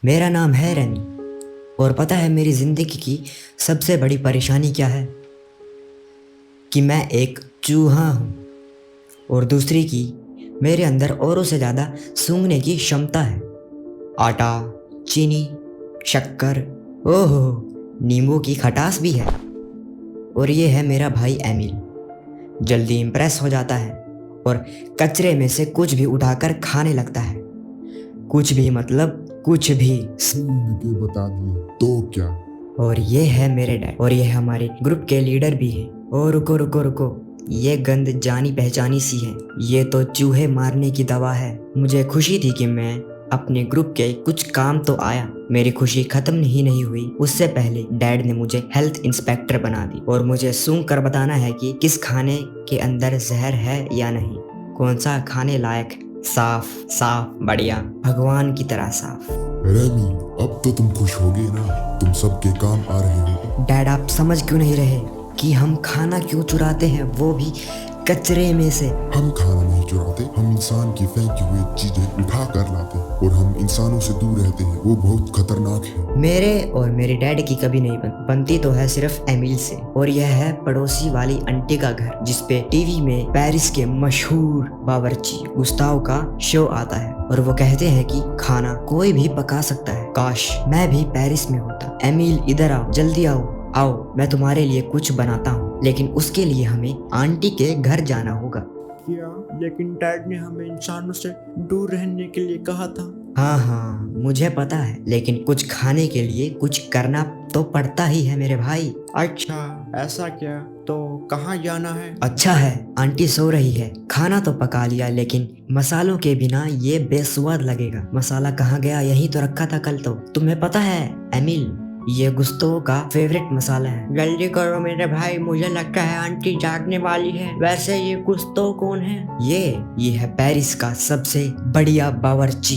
मेरा नाम है रैनी। और पता है मेरी ज़िंदगी की सबसे बड़ी परेशानी क्या है? कि मैं एक चूहा हूँ। और दूसरी की, मेरे अंदर औरों से ज़्यादा सूंघने की क्षमता है। आटा, चीनी, शक्कर, ओहो, नींबू की खटास भी है। और ये है मेरा भाई एमिल। जल्दी इम्प्रेस हो जाता है और कचरे में से कुछ भी उठाकर खाने लगता है। कुछ भी मतलब कुछ भी। सूंघ के बता दिए तो क्या? और ये है मेरे डैड, और ये हमारे ग्रुप के लीडर भी हैं। और रुको रुको रुको, ये गंद जानी पहचानी सी है। ये तो चूहे मारने की दवा है। मुझे खुशी थी कि मैं अपने ग्रुप के कुछ काम तो आया। मेरी खुशी खत्म ही नहीं हुई उससे पहले डैड ने मुझे हेल्थ इंस्पेक्टर बना दी और मुझे सूंघ कर बताना है कि किस खाने के अंदर जहर है या नहीं, कौन सा खाने लायक। साफ साफ, बढ़िया, भगवान की तरह साफ। रेमी, अब तो तुम खुश होगे ना? तुम सबके काम आ रहे हो। डैड, आप समझ क्यों नहीं रहे कि हम खाना क्यों चुराते हैं, वो भी कचरे में से? हम खाना नहीं चुराते, हम इंसान की फेंकी हुई चीजें उठा कर लाते हैं और हम इंसानों से दूर रहते हैं। वो बहुत खतरनाक है। मेरे और मेरे डैड की कभी नहीं बनती तो है सिर्फ एमिल से। और यह है पड़ोसी वाली आंटी का घर, जिसपे टीवी में पेरिस के मशहूर बावर्ची गुस्ताव का शो आता है और वो कहते हैं कि खाना कोई भी पका सकता है। काश मैं भी पेरिस में होता। एमिल, इधर आओ, जल्दी आओ आओ, मैं तुम्हारे लिए कुछ बनाता हूँ, लेकिन उसके लिए हमें आंटी के घर जाना होगा। क्या? लेकिन डैड ने हमें इंसानों से दूर रहने के लिए कहा था। हाँ हाँ, मुझे पता है, लेकिन कुछ खाने के लिए कुछ करना तो पड़ता ही है मेरे भाई। अच्छा, ऐसा क्या? तो कहाँ जाना है? अच्छा है, आंटी सो रही है। खाना तो पका लिया, लेकिन मसालों के बिना ये बेस्वाद लगेगा। मसाला कहाँ गया? यहीं तो रखा था कल तो। तुम्हें पता है एमिल, ये गुस्तों का फेवरेट मसाला है। जल्दी करो मेरे भाई, मुझे लगता है आंटी जागने वाली है। वैसे ये गुस्तो कौन है? ये है पेरिस का सबसे बढ़िया बावर्ची।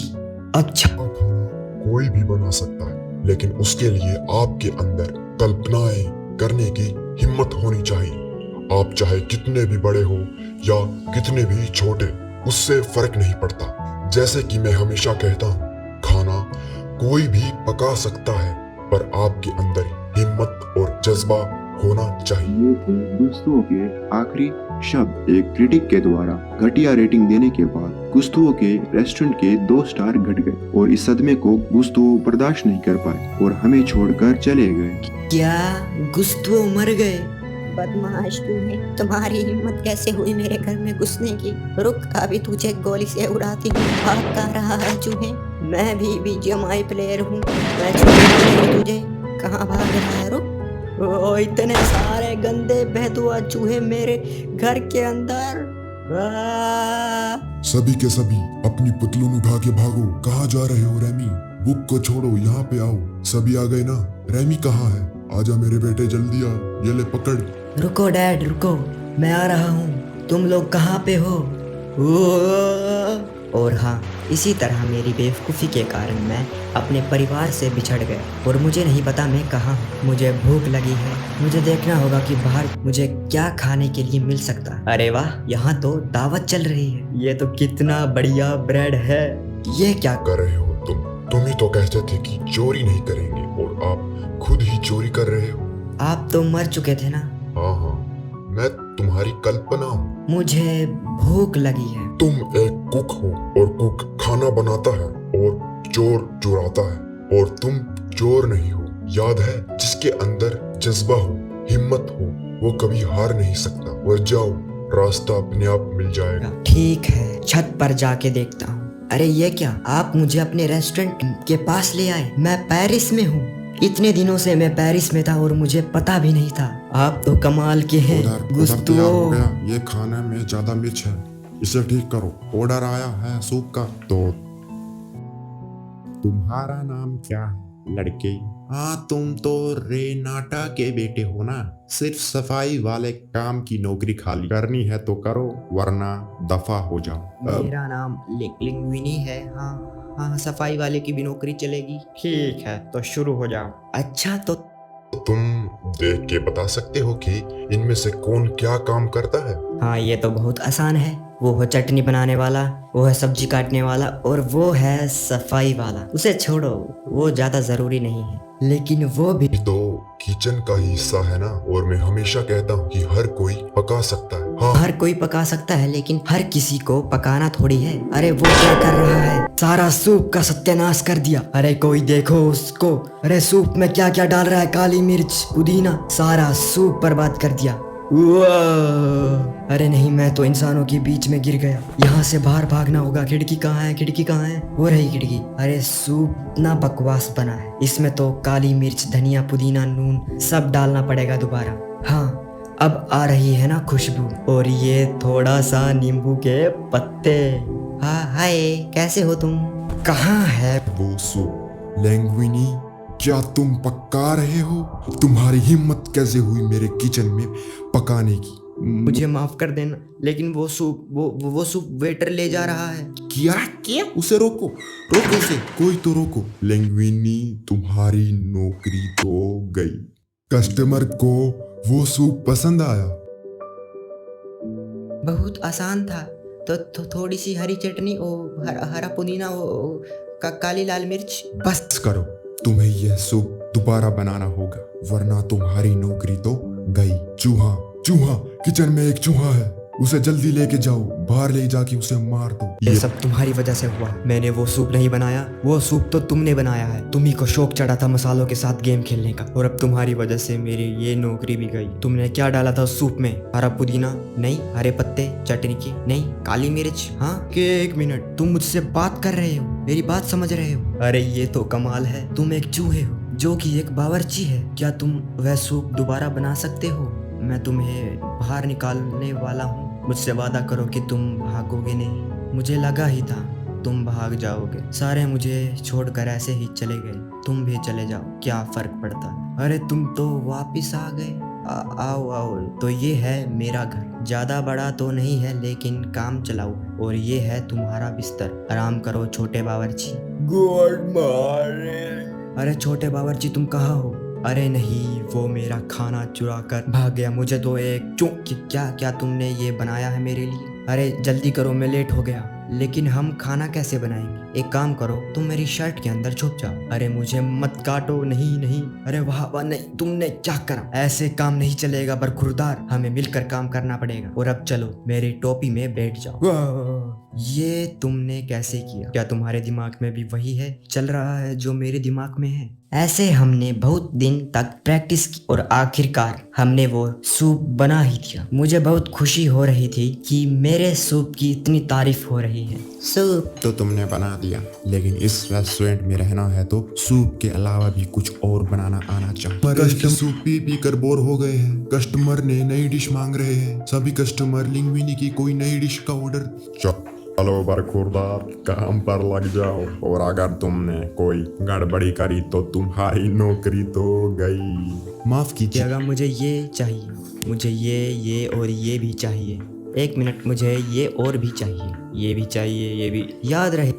अच्छा, खाना कोई भी बना सकता है, लेकिन उसके लिए आपके अंदर कल्पनाएं करने की हिम्मत होनी चाहिए। आप चाहे कितने भी बड़े हो या कितने भी छोटे, उससे फर्क नहीं पड़ता। जैसे कि मैं हमेशा कहता हूँ, खाना कोई भी पका सकता है, पर आपके अंदर हिम्मत और जज्बा होना चाहिए। ये थे गुस्तुओं के आखिरी शब्द। एक क्रिटिक के द्वारा घटिया रेटिंग देने के बाद गुस्तुओं के रेस्टोरेंट के 2 स्टार घट गए और इस सदमे को गुस्तुओं बर्दाश्त नहीं कर पाए और हमें छोड़कर चले गए। क्या गुस्तों मर गए? बदमाश तुम्हें, तुम्हारी हिम्मत कैसे हुई मेरे घर में घुसने की? रुक, अभी तुझे गोली से उड़ाती हूँ। भागता रहा है चूहे। मैं भी बीजीएमआई प्लेयर हूँ, मैं छोड़ूंगा तुझे। कहाँ भाग रहा है? रुक। ओ, इतने सारे गंदे बेहुआ चूहे मेरे घर के अंदर। सभी के सभी अपनी पुतलून उठा के भागो। कहाँ जा रहे हो रेमी? बुक को छोड़ो, यहाँ पे आओ। सभी आ गए ना? रेमी कहाँ है? आजा मेरे बेटे, जल्दी आ। ये ले पकड़। रुको डैड, रुको, मैं आ रहा हूँ। तुम लोग कहाँ पे हो? और हाँ, इसी तरह मेरी बेवकूफ़ी के कारण मैं अपने परिवार से बिछड़ गया और मुझे नहीं पता मैं कहाँ हूँ। मुझे भूख लगी है, मुझे देखना होगा कि बाहर मुझे क्या खाने के लिए मिल सकता है। अरे वाह, यहाँ तो दावत चल रही है। ये तो कितना बढ़िया ब्रेड है। ये क्या? कर रहे हो तुम ही तो कहते थे कि चोरी नहीं करेंगे और आप खुद ही चोरी कर रहे हो। आप तो मर चुके थे ना? हाँ हाँ, मैं तुम्हारी कल्पना हूँ। मुझे भूख लगी है। तुम एक कुक हो और कुक खाना बनाता है और चोर चुराता है, और तुम चोर नहीं हो। याद है, जिसके अंदर जज्बा हो, हिम्मत हो, वो कभी हार नहीं सकता। और जाओ, रास्ता अपने आप मिल जाएगा। ठीक है, छत पर जाके देखता हूँ। अरे ये क्या, आप मुझे अपने रेस्टोरेंट के पास ले आए? मैं पेरिस में हूँ। इतने दिनों से मैं पेरिस में था और मुझे पता भी नहीं था। आप तो कमाल के हैं उधर तैयार हो गुस्तुओं। गया। ये खाने में ज्यादा मिर्च है, इसे ठीक करो। ऑर्डर आया है सूप का। तो तुम्हारा नाम क्या है लड़के? हाँ, तुम तो रेनाटा के बेटे हो ना? सिर्फ सफाई वाले काम की नौकरी खाली करनी है तो करो, वरना दफा हो जाओ। मेरा नाम लिंगविनी है। हाँ हाँ, सफाई वाले की भी नौकरी चलेगी। ठीक है, तो शुरू हो जाओ। अच्छा, तो तुम देख के बता सकते हो कि इनमें से कौन क्या काम करता है? हाँ, ये तो बहुत आसान है। वो है चटनी बनाने वाला, वो है सब्जी काटने वाला और वो है सफाई वाला। उसे छोड़ो, वो ज्यादा जरूरी नहीं है, लेकिन वो भी ये तो किचन का ही हिस्सा है ना। और मैं हमेशा कहता हूँ कि हर कोई पका सकता है। हाँ, हर कोई पका सकता है, लेकिन हर किसी को पकाना थोड़ी है। अरे वो क्या कर रहा है? सारा सूप का सत्यानाश कर दिया। अरे कोई देखो उसको। अरे सूप में क्या क्या डाल रहा है? काली मिर्च, पुदीना, सारा सूप बर्बाद कर दिया। वाह! अरे नहीं, मैं तो इंसानों के बीच में गिर गया। यहाँ से बाहर भागना होगा। खिड़की कहाँ है? खिड़की कहाँ है? वो रही खिड़की। अरे सूप इतना बकवास बना है, इसमें तो काली मिर्च, धनिया, पुदीना, नून सब डालना पड़ेगा दोबारा। हाँ, अब आ रही है ना खुशबू। और ये थोड़ा सा नींबू के पत्ते। हाँ, हाय, कैसे हो तुम? कहाँ है? वो सूप। लैंग्विनी, क्या तुम पका रहे हो? तुम्हारी हिम्मत कैसे हुई मेरे किचन में पकाने की? मुझे माफ कर देना, लेकिन वो सूप वो सूप वेटर ले जा रहा है। क्या उसे रोको, रोको उसे, कोई तो रोको। लैंग्विनी, तुम्हारी नौकरी तो गई। कस्टमर को वो सूप पसंद आया। बहुत आसान था। तो थोड़ी सी हरी चटनी, हरा पुदीना, काली लाल मिर्च। बस करो, तुम्हें यह सूप दोबारा बनाना होगा, वरना तुम्हारी नौकरी तो गई। चूहा, चूहा, किचन में एक चूहा है, उसे जल्दी लेके जाओ, बाहर ले जाके उसे मार दो। ये सब तुम्हारी वजह से हुआ। मैंने वो सूप नहीं बनाया, वो सूप तो तुमने बनाया है। तुम्ही को शौक चढ़ा था मसालों के साथ गेम खेलने का, और अब तुम्हारी वजह से मेरी ये नौकरी भी गई। तुमने क्या डाला था उस सूप में? हरा पुदीना नहीं, हरे पत्ते, चटनी की नहीं, काली मिर्च। हाँ, के एक मिनट, तुम मुझसे बात कर रहे हो? मेरी बात समझ रहे हो? अरे ये तो कमाल है। तुम एक चूहे हो जो कि एक बावर्ची है। क्या तुम वह सूप दोबारा बना सकते हो? मैं तुम्हें बाहर निकालने वाला हूँ। मुझसे वादा करो कि तुम भागोगे नहीं। मुझे लगा ही था तुम भाग जाओगे। सारे मुझे छोड़कर ऐसे ही चले गए, तुम भी चले जाओ, क्या फर्क पड़ता। अरे तुम तो वापिस आ गए। आओ आओ। तो ये है मेरा घर। ज्यादा बड़ा तो नहीं है, लेकिन काम चलाओ। और ये है तुम्हारा बिस्तर। आराम करो छोटे बावर्ची। Good morning. अरे छोटे बावर्ची, तुम कहाँ हो? अरे नहीं, वो मेरा खाना चुरा कर भाग गया। मुझे तो एक क्या तुमने ये बनाया है मेरे लिए? अरे जल्दी करो, मैं लेट हो गया। लेकिन हम खाना कैसे बनाएंगे? एक काम करो, तुम मेरी शर्ट के अंदर छुप जाओ। अरे मुझे मत काटो। नहीं नहीं, अरे वाह नहीं, तुमने क्या करा? ऐसे काम नहीं चलेगा बरखुरदार, हमें मिलकर काम करना पड़ेगा। और अब चलो, मेरी टोपी में बैठ जाओ। ये तुमने कैसे किया? क्या तुम्हारे दिमाग में भी वही है चल रहा है जो मेरे दिमाग में है? ऐसे हमने बहुत दिन तक प्रैक्टिस की और आखिरकार हमने वो सूप बना ही दिया। मुझे बहुत खुशी हो रही थी कि मेरे सूप की इतनी तारीफ हो रही है। सूप तो तुमने बना दिया, लेकिन इस रेस्टोरेंट में रहना है तो सूप के अलावा भी कुछ और बनाना आना चाहिए। कस्टमर सूप पी कर बोर हो गए हैं। कस्टमर ने नई डिश मांग रहे हैं। सभी कस्टमर लिंग्विनी की कोई नई डिश का ऑर्डर। चलो बरखुरदार, काम पर लग जाओ, और अगर तुमने कोई गड़बड़ी करी तो तुम्हारी नौकरी तो गई। माफ कीजिएगा, मुझे ये चाहिए, मुझे ये और ये भी चाहिए। एक मिनट, मुझे ये और भी चाहिए, ये भी चाहिए, ये भी। याद रहे,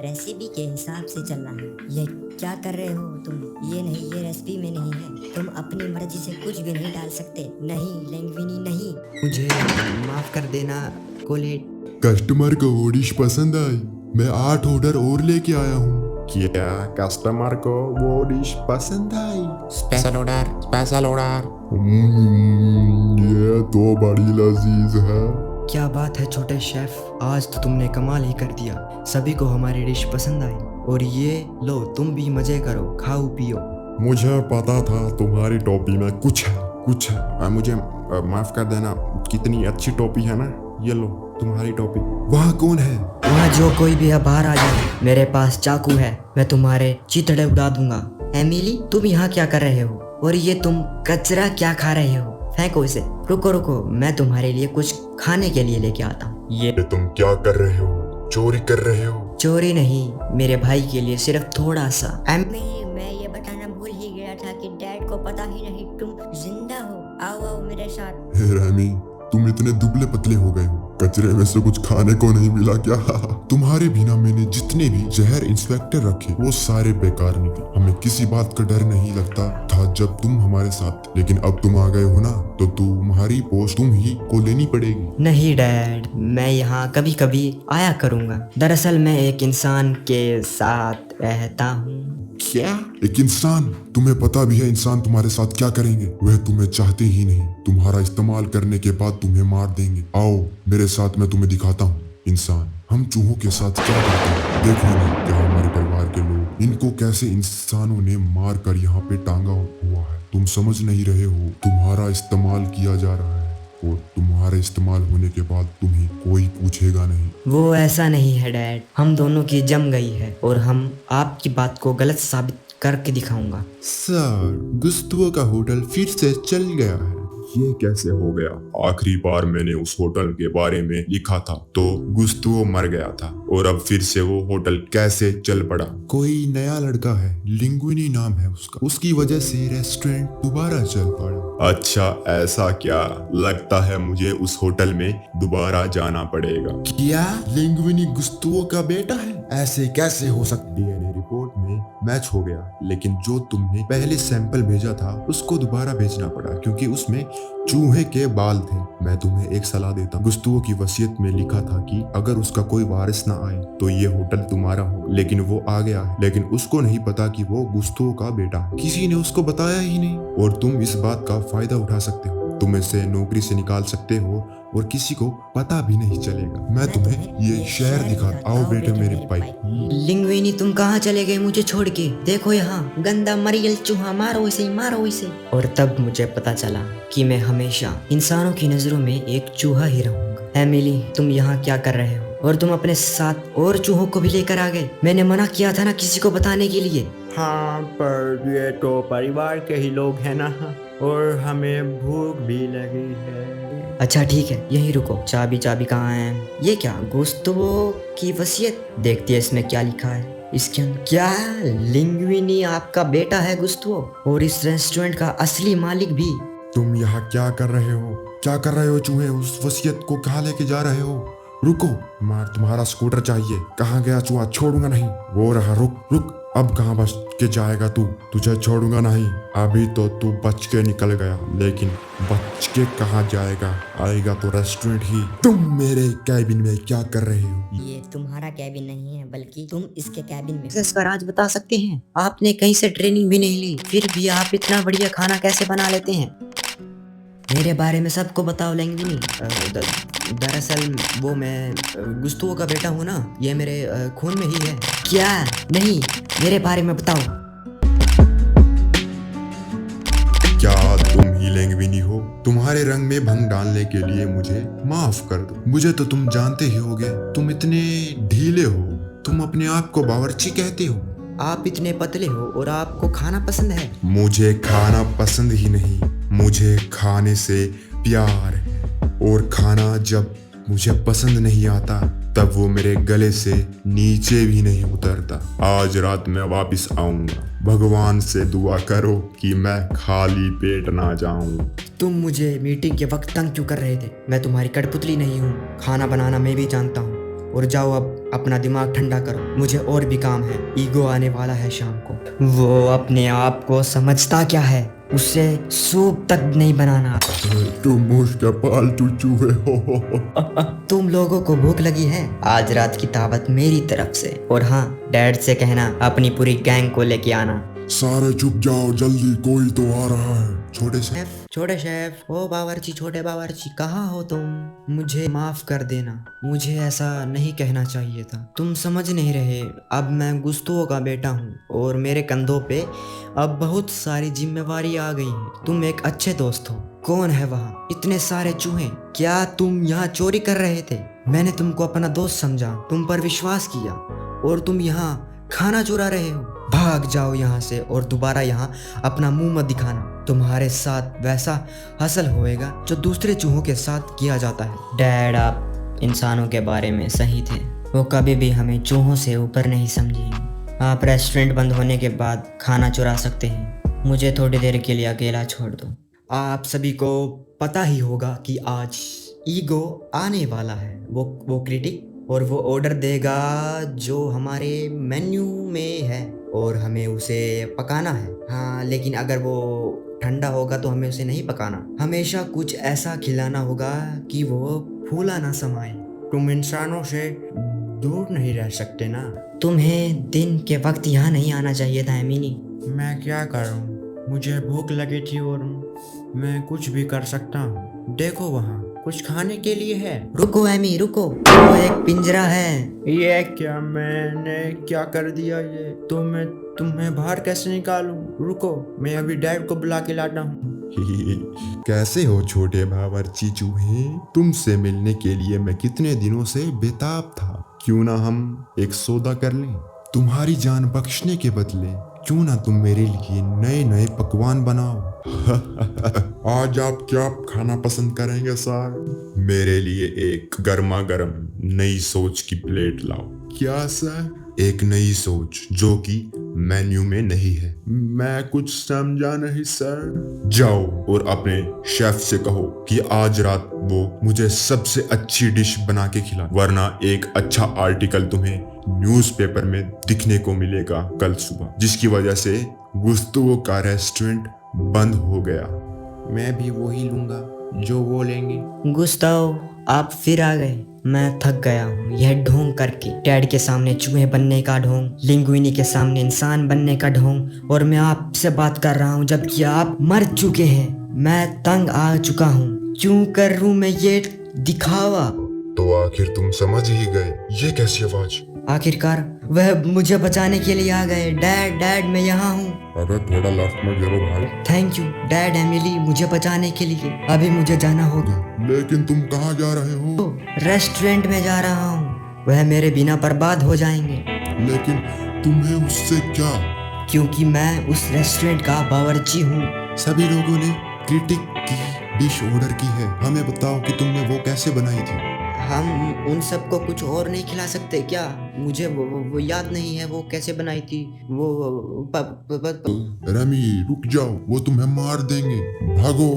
रेसिपी के हिसाब से चलना है। ये क्या कर रहे हो तुम? ये नहीं, ये रेसिपी में नहीं है। तुम अपनी मर्जी से कुछ भी नहीं डाल सकते। नहीं लैंग्विनी, नहीं। मुझे माफ कर देना कोलेट। कस्टमर को वो डिश पसंद आई, मैं 8 ऑर्डर और लेके आया हूँ। क्या कस्टमर को वो डिश पसंद आई? Special order, special order. ये तो बड़ी लजीज है। क्या बात है छोटे शेफ, आज तो तुमने कमाल ही कर दिया। सभी को हमारी डिश पसंद आई। और ये लो, तुम भी मजे करो, खाओ पियो। मुझे पता था तुम्हारी टोपी में कुछ है। मुझे माफ कर देना। कितनी अच्छी टोपी है ना, ये लो तुम्हारी टोपी। वहाँ कौन है? वहाँ जो कोई भी है बाहर आ जाए। मेरे पास चाकू है, मैं तुम्हारे चितड़े उड़ा दूंगा। एमिली, तुम यहाँ क्या कर रहे हो? और ये तुम कचरा क्या खा रहे हो? फेंको इसे। रुको, मैं तुम्हारे लिए कुछ खाने के लिए लेके आता हूँ। ये तुम क्या कर रहे हो? चोरी कर रहे हो? चोरी नहीं, मेरे भाई के लिए सिर्फ थोड़ा सा। मैं ये बताना भूल ही गया था कि डैड को पता ही नहीं तुम जिंदा हो। आओ मेरे साथ। हे रहमी, तुम इतने दुबले पतले हो गए हो, कचरे में से कुछ खाने को नहीं मिला क्या? तुम्हारे बिना मैंने जितने भी जहर इंस्पेक्टर रखे वो सारे बेकार निकले। हमें किसी बात का डर नहीं लगता था जब तुम हमारे साथ, लेकिन अब तुम आ गए हो ना, तो तुम्हारी पोस्ट तुम ही को लेनी पड़ेगी। नहीं डैड, मैं यहाँ कभी कभी आया करूँगा। दरअसल मैं एक इंसान के साथ रहता हूँ। क्या? एक इंसान? तुम्हें पता भी है इंसान तुम्हारे साथ क्या करेंगे? वह तुम्हें चाहते ही नहीं, तुम्हारा इस्तेमाल करने के बाद तुम्हें मार देंगे। आओ मेरे साथ, मैं तुम्हें दिखाता हूँ इंसान हम चूहों के साथ क्या करते हैं। देखो ना क्या हमारे परिवार के लोग, इनको कैसे इंसानों ने मार कर यहाँ पे टांगा हुआ है। तुम समझ नहीं रहे हो, तुम्हारा इस्तेमाल किया जा रहा है और तुम्हारे इस्तेमाल होने के बाद तुम्हें कोई पूछेगा नहीं। वो ऐसा नहीं है डैड, हम दोनों की जम गई है और हम आपकी बात को गलत साबित करके दिखाऊंगा। सर, गुस्तुओ का होटल फिर से चल गया है। ये कैसे हो गया? आखिरी बार मैंने उस होटल के बारे में लिखा था तो गुस्तुओ मर गया था और अब फिर से वो होटल कैसे चल पड़ा? कोई नया लड़का है, लिंगुइनी नाम है उसका, उसकी वजह से रेस्टोरेंट दोबारा चल पड़ा। अच्छा ऐसा क्या? लगता है मुझे उस होटल में दोबारा जाना पड़ेगा। क्या लिंगुइनी गुस्तुओ का बेटा है? ऐसे कैसे हो सकता? डीएनए रिपोर्ट में मैच हो गया, लेकिन जो तुमने पहले सैंपल भेजा था उसको दोबारा भेजना पड़ा क्योंकि उसमें चूहे के बाल थे। मैं तुम्हें एक सलाह देता हूँ, गुस्तुओ की वसीयत में लिखा था कि अगर उसका कोई वारिस ना आए तो ये होटल तुम्हारा हो, लेकिन वो आ गया है, लेकिन उसको नहीं पता कि वो गुस्तुओ का बेटा है। किसी ने उसको बताया ही नहीं और तुम इस बात का फायदा उठा सकते हो। तुम इसे नौकरी से निकाल सकते हो और किसी को पता भी नहीं चलेगा। मैं तुम्हें ये शहर दिखा। आओ बेटे मेरे भाई। लिंगुइनी तुम कहाँ चले गए मुझे छोड़ के? देखो यहाँ गंदा मरियल चूहा, मारो इसे, मारो इसे। और तब मुझे पता चला कि मैं हमेशा इंसानों की नजरों में एक चूहा ही रहूंगा। एमिली, तुम यहाँ क्या कर रहे हो? और तुम अपने साथ और चूहों को भी लेकर आ गए। मैंने मना किया था ना किसी को बताने के लिए। हाँ, पर ये तो परिवार के ही लोग हैं ना, और हमें भूख भी लगी है। अच्छा ठीक है, यहीं रुको। चाबी कहाँ है? ये क्या, गुस्तुओ की वसीयत? देखती है इसमें क्या लिखा है इसके अंदर। क्या लिंगुइनी आपका बेटा है गुस्तुओ, और इस रेस्टोरेंट का असली मालिक भी? तुम यहाँ क्या कर रहे हो? क्या कर रहे हो चूहे? उस वसीयत को कहाँ लेके जा रहे हो? रुको, मार, तुम्हारा स्कूटर चाहिए। कहाँ गया चूहा? छोड़ूंगा नहीं। वो रहा, रुक रुक। अब कहाँ बच के जाएगा तू? तुझे छोड़ूंगा नहीं। अभी तो तू बच के निकल गया, लेकिन बच के कहाँ जाएगा? आएगा तो रेस्टोरेंट ही। तुम मेरे कैबिन में क्या कर रहे हो? ये तुम्हारा कैबिन नहीं है, बल्कि तुम इसके कैबिन में। इसका राज बता सकते हैं? आपने कहीं से ट्रेनिंग भी नहीं ली, फिर भी आप इतना बढ़िया खाना कैसे बना लेते हैं? मेरे बारे में सबको बताओ लिंगुइनी। दरअसल वो मैं गुस्तुओ का बेटा हूँ ना, ये मेरे खून में ही है। क्या? नहीं, मेरे बारे में बताओ। क्या तुम ही लिंगुइनी हो? तुम्हारे रंग में भंग डालने के लिए मुझे माफ कर दो। मुझे तो तुम जानते ही होगे, तुम इतने ढीले हो। तुम अपने आप को बावर्ची कहते हो। आप इतने पतले हो और आपको खाना पसंद है। मुझे खाना पसंद ही नहीं, मुझे खाने से प्यार है। और खाना जब मुझे पसंद नहीं आता तब वो मेरे गले से नीचे भी नहीं उतरता। आज रात मैं वापस आऊंगा। भगवान से दुआ करो कि मैं खाली पेट ना जाऊं। तुम मुझे मीटिंग के वक्त तंग क्यों कर रहे थे? मैं तुम्हारी कठपुतली नहीं हूँ। खाना बनाना मैं भी जानता हूँ। और जाओ अब अपना दिमाग ठंडा करो, मुझे और भी काम है। ईगो आने वाला है शाम को। वो अपने आप को समझता क्या है? उससे सूप तक नहीं बनाना आता। तुम उसके पालतू चूहे हो। तुम लोगों को भूख लगी है? आज रात की दावत मेरी तरफ से। और हाँ, डैड से कहना अपनी पूरी गैंग को लेके आना। सारे चुप जाओ, जल्दी कोई तो आ रहा है। छोटे शेफ, ओ बावर्ची, छोटे बावर्ची, कहाँ हो तुम? मुझे माफ कर देना, मुझे ऐसा नहीं कहना चाहिए था। तुम समझ नहीं रहे, अब मैं गुस्तुओ का बेटा हूँ और मेरे कंधों पे अब बहुत सारी जिम्मेवारी आ गई है। तुम एक अच्छे दोस्त हो। कौन है वहाँ? इतने सारे चूहे। क्या तुम यहाँ चोरी कर रहे थे? मैंने तुमको अपना दोस्त समझा, तुम पर विश्वास किया, और तुम यहाँ खाना चुरा रहे हो। भाग जाओ यहाँ से और दोबारा यहाँ अपना मुंह मत दिखाना। तुम्हारे साथ वैसा हसल होएगा जो दूसरे चूहों के साथ किया जाता है। डैड, आप इंसानों के बारे में सही थे। वो कभी भी हमें चूहों से ऊपर नहीं समझेंगे। आप रेस्टोरेंट बंद होने के बाद खाना चुरा सकते हैं। मुझे थोड़ी देर के लिए अकेला छोड़ दो। आप सभी को पता ही होगा कि आज ईगो आने वाला है, वो क्रिटिक, और वो ऑर्डर देगा जो हमारे मेन्यू में है और हमें उसे पकाना है। हाँ, लेकिन अगर वो ठंडा होगा तो हमें उसे नहीं पकाना। हमेशा कुछ ऐसा खिलाना होगा कि वो फूला ना समाए। तुम इंसानों से दूर नहीं रह सकते ना। तुम्हें दिन के वक्त यहाँ नहीं आना चाहिए था एमिनी। मैं क्या करूं? मुझे भूख लगी थी और मैं कुछ भी कर सकता हूँ। देखो वहाँ कुछ खाने के लिए है। रुको एमी रुको, वो एक पिंजरा है। ये क्या, मैंने क्या कर दिया? ये तो मैं तुम्हें बाहर कैसे निकालूं? रुको, मैं अभी डैड को बुला के लाता हूँ। कैसे हो छोटे बावर्ची चूहे? तुमसे मिलने के लिए मैं कितने दिनों से बेताब था। क्यों ना हम एक सौदा कर लें? तुम्हारी जान बख्शने के बदले क्यों ना तुम मेरे लिए नए नए पकवान बनाओ। आज आप क्या खाना पसंद करेंगे सर? मेरे लिए एक गर्मा गर्म नई सोच की प्लेट लाओ। क्या सर? एक नई सोच जो कि मेन्यू में नहीं है। मैं कुछ समझा नहीं सर। जाओ और अपने शेफ से कहो कि आज रात वो मुझे सबसे अच्छी डिश बना के खिला, वरना एक अच्छा आर्टिकल तुम्हें न्यूज़पेपर में दिखने को मिलेगा कल सुबह, जिसकी वजह से गुस्तुओं का रेस्टोरेंट बंद हो गया। मैं भी वही लूंगा जो वो लेंगे। गुस्ताव, आप फिर आ गए। मैं थक गया हूँ यह ढोंग करके। डैड के सामने चूहे बनने का ढोंग, लिंगुइनी के सामने इंसान बनने का ढोंग, और मैं आपसे बात कर रहा हूँ जबकि आप मर चुके हैं। मैं तंग आ चुका हूँ। क्यों कर रूं मैं ये दिखावा? तो आखिर तुम समझ ही गए, ये कैसी आवाज? आखिरकार वह मुझे बचाने के लिए आ गए। डैड डैड मैं यहाँ हूँ। अबे थोड़ा लेफ्ट में गिरो भाई। थैंक यू डैड एमिली मुझे बचाने के लिए। अभी मुझे जाना होगा। लेकिन तुम कहाँ जा रहे हो? रेस्टोरेंट में जा रहा हूँ। वह मेरे बिना बर्बाद हो जाएंगे। लेकिन तुम्हें उससे क्या? क्योंकि मैं उस रेस्टोरेंट का बावर्ची हूँ। सभी लोगों ने क्रिटिक की डिश ऑर्डर की है। हमें बताओ कि तुमने वो कैसे बनाई थी। हम उन सबको कुछ और नहीं खिला सकते क्या? मुझे वो याद नहीं है वो कैसे बनाई थी। रमी रुक जाओ, वो तुम्हें मार देंगे। भागो,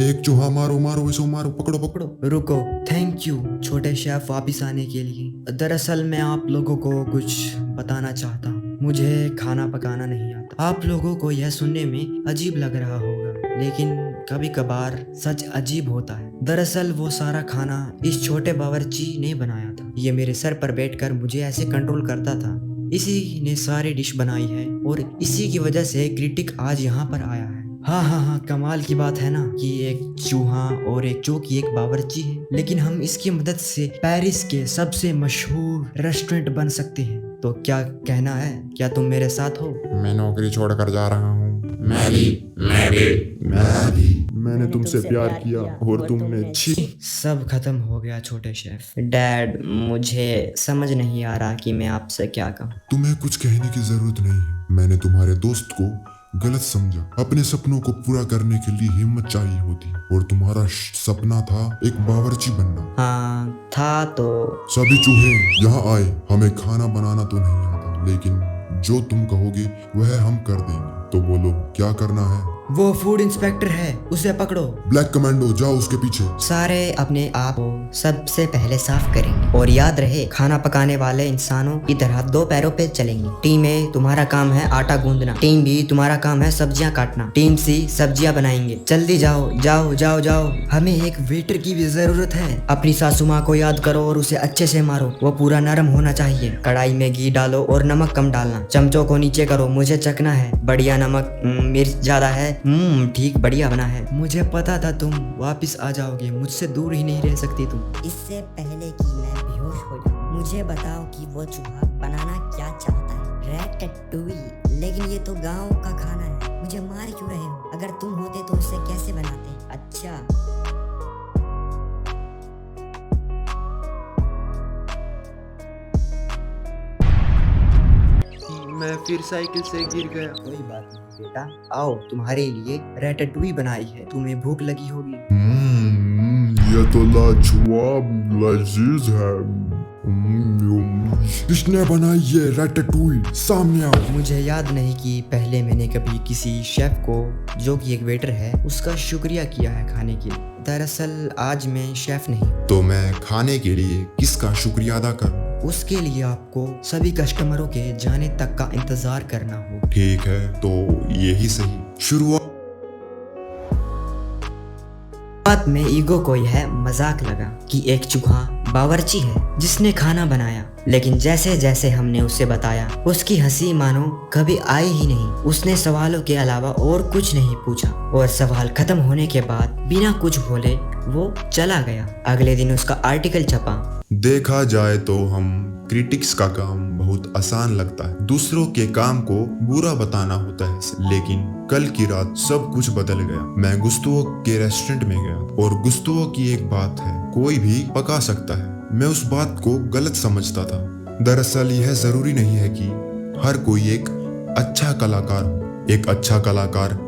एक चूहा मारो मारो इसको मारो, पकड़ो पकड़ो। रुको। थैंक यू छोटे शेफ वापिस आने के लिए। दरअसल मैं आप लोगों को कुछ बताना चाहता हूँ। मुझे खाना पकाना नहीं आता। आप लोगों को यह सुनने में अजीब लग रहा होगा, लेकिन कभी कभार सच अजीब होता है। दरअसल वो सारा खाना इस छोटे बावर्ची ने बनाया था। ये मेरे सर पर बैठकर मुझे ऐसे कंट्रोल करता था। इसी ने सारी डिश बनाई है और इसी की वजह से क्रिटिक आज यहाँ पर आया है। हाँ, कमाल की बात है ना कि एक चूहा और एक जो कि एक बावर्ची है, लेकिन हम इसकी मदद से पेरिस के सबसे मशहूर रेस्टोरेंट बन सकते हैं। तो क्या कहना है? क्या तुम मेरे साथ हो? मैं नौकरी छोड़कर जा रहा हूँ। मैंने तुमसे प्यार किया और तुमने छी। सब खत्म हो गया छोटे शेफ। डैड मुझे समझ नहीं आ रहा कि मैं आपसे क्या कहूँ। तुम्हें कुछ कहने की जरूरत नहीं है। मैंने तुम्हारे दोस्त को गलत समझा। अपने सपनों को पूरा करने के लिए हिम्मत चाहिए होती, और तुम्हारा सपना था एक बावर्ची बनना। हाँ था। तो सभी चूहे यहाँ आए। हमें खाना बनाना तो नहीं आता, लेकिन जो तुम कहोगे वह हम कर देंगे। तो बोलो क्या करना है? वो फूड इंस्पेक्टर है, उसे पकड़ो। ब्लैक कमांडो जाओ उसके पीछे। सारे अपने आप को सबसे पहले साफ करेंगे, और याद रहे खाना पकाने वाले इंसानों की तरह दो पैरों पे चलेंगे। टीम ए तुम्हारा काम है आटा गूंदना, टीम बी तुम्हारा काम है सब्जियां काटना, टीम सी सब्जियां बनाएंगे। जल्दी जाओ जाओ जाओ जाओ। हमें एक वेटर की भी जरूरत है। अपनी सासू माँ को याद करो और उसे अच्छे से मारो। वो पूरा नरम होना चाहिए। कढ़ाई में घी डालो और नमक कम डालना। चमचों को नीचे करो, मुझे चखना है। बढ़िया नमक, मिर्च ज्यादा है। ठीक, बढ़िया बना है। मुझे पता था तुम वापस आ जाओगे। मुझसे दूर ही नहीं रह सकती तुम। इससे पहले कि मैं बेहोश हो जाऊं, मुझे बताओ कि वो चूहा बनाना क्या चाहता है? रैटटूई। लेकिन ये तो गांव का खाना है। मुझे मार क्यों रहे हो? अगर तुम होते तो उसे कैसे बनाते? अच्छा, मैं फिर साइकिल से गिर गया। कोई बात नहीं बेटा, आओ तुम्हारे लिए रैटटूई बनाई है। तुम्हें भूख लगी होगी। ये तो लाजवाब लजीज है। किसने बनाई ये रैटाटूई? सामने आओ। मुझे याद नहीं कि पहले मैंने कभी किसी शेफ को, जो कि एक वेटर है, उसका शुक्रिया किया है खाने के लिए। दरअसल आज मैं शेफ नहीं, तो मैं खाने के लिए किसका शुक्रिया अदा करूं? उसके लिए आपको सभी कस्टमरों के जाने तक का इंतजार करना होगा। ठीक है, तो यही सही। शुरुआत बात में ईगो को यह मजाक लगा कि एक चूहा बावर्ची है जिसने खाना बनाया, लेकिन जैसे जैसे हमने उसे बताया उसकी हंसी मानो कभी आई ही नहीं। उसने सवालों के अलावा और कुछ नहीं पूछा और सवाल खत्म होने के बाद बिना कुछ बोले वो चला गया। अगले दिन उसका आर्टिकल छपा। देखा जाए तो हम क्रिटिक्स का काम बहुत आसान लगता है, दूसरों के काम को बुरा बताना होता है। लेकिन कल की रात सब कुछ बदल गया। मैं गुस्तुओ के रेस्टोरेंट में गया और गुस्तुओ की एक बात है, कोई भी पका सकता है। मैं उस बात को गलत समझता था। दरअसल यह जरूरी नहीं है कि हर कोई एक अच्छा कलाकार हो। एक अच्छा कलाकार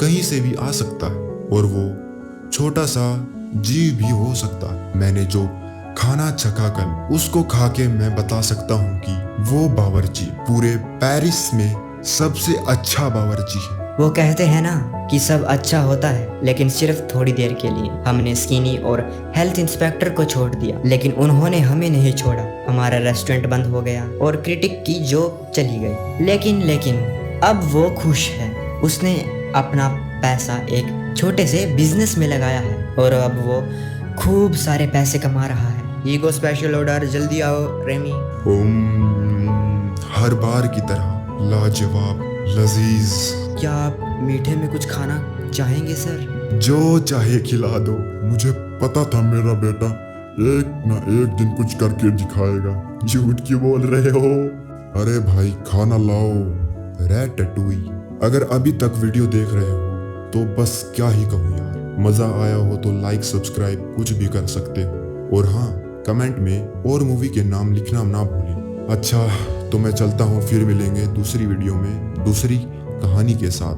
कहीं से भी आ सकता है और वो छोटा सा जीव भी हो सकता है। मैंने जो खाना चखा कल, उसको खा के मैं बता सकता हूँ कि वो बावर्ची पूरे पेरिस में सबसे अच्छा बावर्ची है। वो कहते हैं ना कि सब अच्छा होता है, लेकिन सिर्फ थोड़ी देर के लिए। हमने स्किनी और हेल्थ इंस्पेक्टर को छोड़ दिया, लेकिन उन्होंने हमें नहीं छोड़ा। हमारा रेस्टोरेंट बंद हो गया और क्रिटिक की जॉब चली गई। लेकिन अब वो खुश है। उसने अपना पैसा एक छोटे से बिजनेस में लगाया है और अब वो खूब सारे पैसे कमा रहा है। ईगो स्पेशल ऑर्डर, जल्दी आओ रेमी। हर बार की तरह लाजवाब, लजीज। क्या आप मीठे में कुछ खाना चाहेंगे सर? जो चाहे खिला दो। मुझे पता था मेरा बेटा एक ना एक दिन कुछ करके दिखाएगा। झूठ क्यों बोल रहे हो? अरे भाई खाना लाओ। रैटाटूई। अगर अभी तक वीडियो देख रहे हो तो बस क्या ही कहूँ यार। मजा आया हो तो लाइक, सब्सक्राइब कुछ भी कर सकते हो। और हाँ, कमेंट में और मूवी के नाम लिखना ना भूलें। अच्छा, तो मैं चलता हूँ, फिर मिलेंगे दूसरी वीडियो में दूसरी कहानी के साथ।